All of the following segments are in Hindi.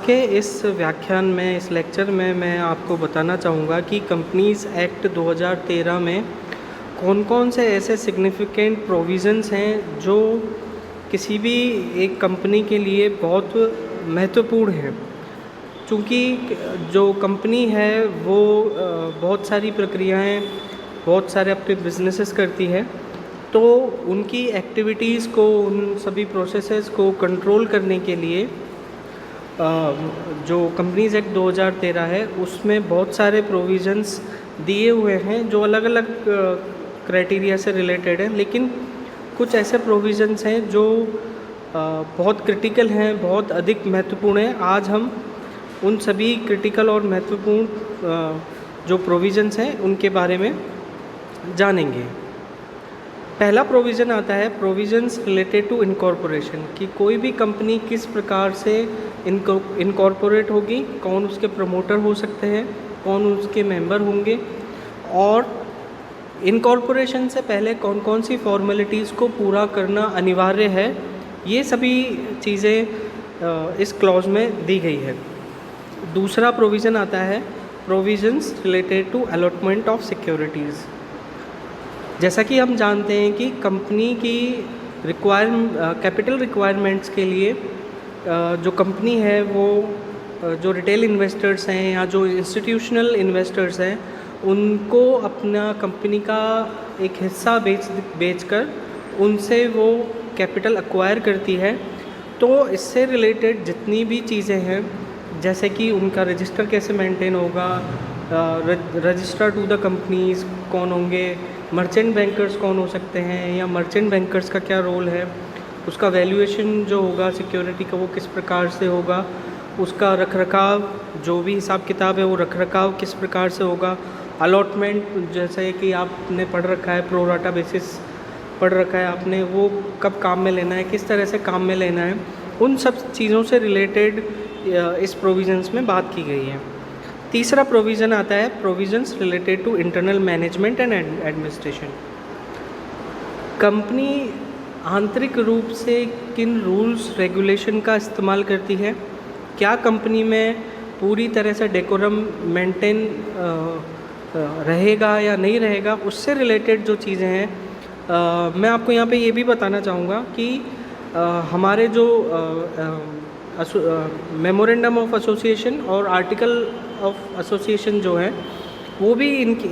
के इस व्याख्यान में इस लेक्चर में मैं आपको बताना चाहूँगा कि कंपनीज़ एक्ट 2013 में कौन-कौन से ऐसे सिग्निफिकेंट प्रोविज़न्स हैं जो किसी भी एक कंपनी के लिए बहुत महत्वपूर्ण हैं। चूँकि जो कंपनी है वो बहुत सारी प्रक्रियाएं, बहुत सारे अपने बिजनेसेस करती है, तो उनकी एक्टिविटीज़ को, उन सभी प्रोसेसेस को कंट्रोल करने के लिए जो कंपनीज़ एक्ट 2013 है उसमें बहुत सारे प्रोविज़न्स दिए हुए हैं जो अलग अलग क्राइटेरिया से रिलेटेड हैं, लेकिन कुछ ऐसे प्रोविज़न्स हैं जो बहुत क्रिटिकल हैं, बहुत अधिक महत्वपूर्ण हैं। आज हम उन सभी क्रिटिकल और महत्वपूर्ण जो प्रोविज़न्स हैं उनके बारे में जानेंगे। पहला प्रोविज़न आता है प्रोविज़न्स रिलेटेड टू इनकॉर्पोरेशन, कि कोई भी कंपनी किस प्रकार से इनकॉर्पोरेट होगी, कौन उसके प्रमोटर हो सकते हैं, कौन उसके मेंबर होंगे, और इनकॉर्पोरेशन से पहले कौन कौन सी फॉर्मेलिटीज़ को पूरा करना अनिवार्य है। ये सभी चीज़ें इस क्लॉज में दी गई है। दूसरा प्रोविज़न आता है provisions related to allotment of securities. जैसा कि हम जानते हैं कि कंपनी की कैपिटल रिक्वायरमेंट्स के लिए जो कंपनी है वो जो रिटेल इन्वेस्टर्स हैं या जो इंस्टीट्यूशनल इन्वेस्टर्स हैं उनको अपना कंपनी का एक हिस्सा बेचकर उनसे वो कैपिटल एक्वायर करती है। तो इससे रिलेटेड जितनी भी चीज़ें हैं, जैसे कि उनका रजिस्टर कैसे मेंटेन होगा, रजिस्टर टू द कंपनीज़ कौन होंगे, मर्चेंट बैंकर्स कौन हो सकते हैं, या मर्चेंट बैंकर्स का क्या रोल है, उसका वैल्यूएशन जो होगा सिक्योरिटी का वो किस प्रकार से होगा, उसका रखरखाव जो भी हिसाब किताब है वो रखरखाव किस प्रकार से होगा, अलॉटमेंट जैसे कि आपने पढ़ रखा है, प्रो राटा बेसिस पढ़ रखा है आपने, वो कब काम में लेना है, किस तरह से काम में लेना है, उन सब चीज़ों से रिलेटेड इस प्रोविज़न्स में बात की गई है। तीसरा प्रोविज़न आता है provisions related to internal management and administration. Company आंतरिक रूप से किन रूल्स रेगुलेशन का इस्तेमाल करती है, क्या कंपनी में पूरी तरह से डेकोरम मेंटेन रहेगा या नहीं रहेगा, उससे रिलेटेड जो चीज़ें हैं मैं आपको यहाँ पे ये भी बताना चाहूँगा कि हमारे जो मेमोरेंडम ऑफ एसोसिएशन और आर्टिकल ऑफ एसोसिएशन जो है वो भी इनकी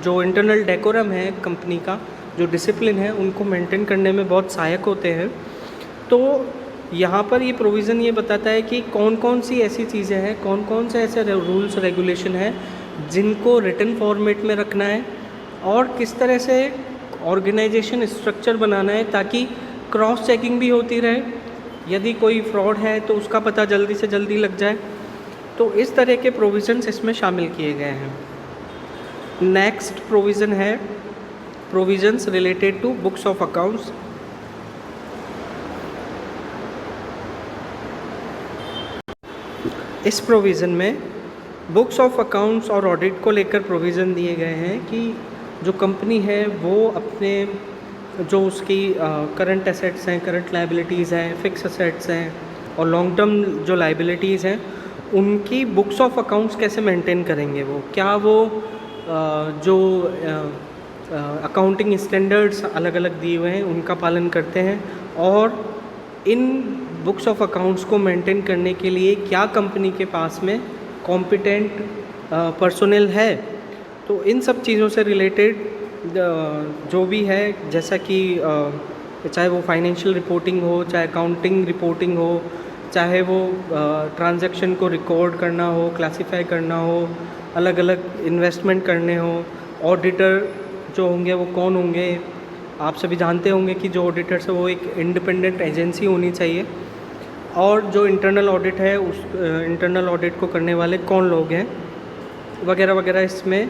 जो इंटरनल डेकोरम है कंपनी का, जो डिसिप्लिन है, उनको मेंटेन करने में बहुत सहायक होते हैं। तो यहाँ पर ये प्रोविज़न ये बताता है कि कौन कौन सी ऐसी चीज़ें हैं, कौन कौन से ऐसे रूल्स रेगुलेशन हैं जिनको रिटन फॉर्मेट में रखना है और किस तरह से ऑर्गेनाइजेशन स्ट्रक्चर बनाना है ताकि क्रॉस चेकिंग भी होती रहे, यदि कोई फ्रॉड है तो उसका पता जल्दी से जल्दी लग जाए। तो इस तरह के प्रोविज़न्स इसमें शामिल किए गए हैं। नेक्स्ट प्रोविज़न है provisions related to books of accounts. इस प्रोविज़न में बुक्स ऑफ अकाउंट्स और ऑडिट को लेकर प्रोविज़न दिए गए हैं कि जो कंपनी है वो अपने जो उसकी करंट एसेट्स हैं, करंट लायबिलिटीज़ हैं, फिक्स एसेट्स हैं और लॉन्ग टर्म जो लायबिलिटीज़ हैं उनकी बुक्स ऑफ अकाउंट्स कैसे मेंटेन करेंगे। वो क्या वो जो अकाउंटिंग स्टैंडर्ड्स अलग अलग दिए हुए हैं उनका पालन करते हैं, और इन बुक्स ऑफ अकाउंट्स को मेंटेन करने के लिए क्या कंपनी के पास में कॉम्पिटेंट पर्सोनेल है। तो इन सब चीज़ों से रिलेटेड जो भी है, जैसा कि चाहे वो फाइनेंशियल रिपोर्टिंग हो, चाहे अकाउंटिंग रिपोर्टिंग हो, चाहे वो ट्रांजैक्शन को रिकॉर्ड करना हो, क्लासिफाई करना हो, अलग अलग इन्वेस्टमेंट करने हो, ऑडिटर जो होंगे वो कौन होंगे। आप सभी जानते होंगे कि जो ऑडिटर्स है वो एक इंडिपेंडेंट एजेंसी होनी चाहिए, और जो इंटरनल ऑडिट है उस इंटरनल ऑडिट को करने वाले कौन लोग हैं वगैरह वगैरह, इसमें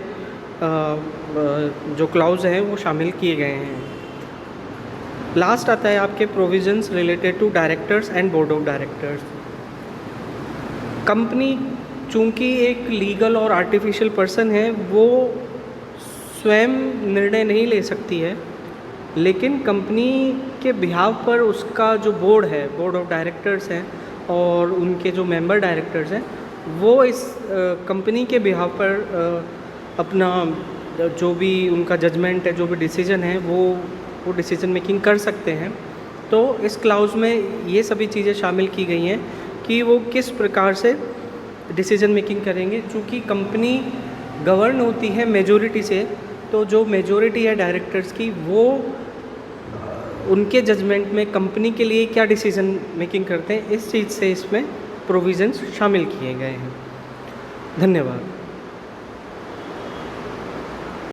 जो क्लाउज हैं वो शामिल किए गए हैं। लास्ट आता है आपके provisions related to directors and board of directors. Company चूँकि एक लीगल और आर्टिफिशियल पर्सन है, वो स्वयं निर्णय नहीं ले सकती है, लेकिन कंपनी के बिहाव पर उसका जो बोर्ड है, बोर्ड ऑफ डायरेक्टर्स हैं, और उनके जो मेंबर डायरेक्टर्स हैं वो इस कंपनी के बिहाफ पर अपना जो भी उनका जजमेंट है, जो भी डिसीजन है, वो डिसीजन मेकिंग कर सकते हैं। तो इस क्लाउज़ में ये सभी चीज़ें शामिल की गई हैं कि वो किस प्रकार से डिसीजन मेकिंग करेंगे। चूँकि कंपनी गवर्न होती है मेजॉरिटी से, तो जो मेजॉरिटी है डायरेक्टर्स की, वो उनके जजमेंट में कंपनी के लिए क्या डिसीजन मेकिंग करते हैं, इस चीज़ से इसमें प्रोविज़न्स शामिल किए गए हैं। धन्यवाद।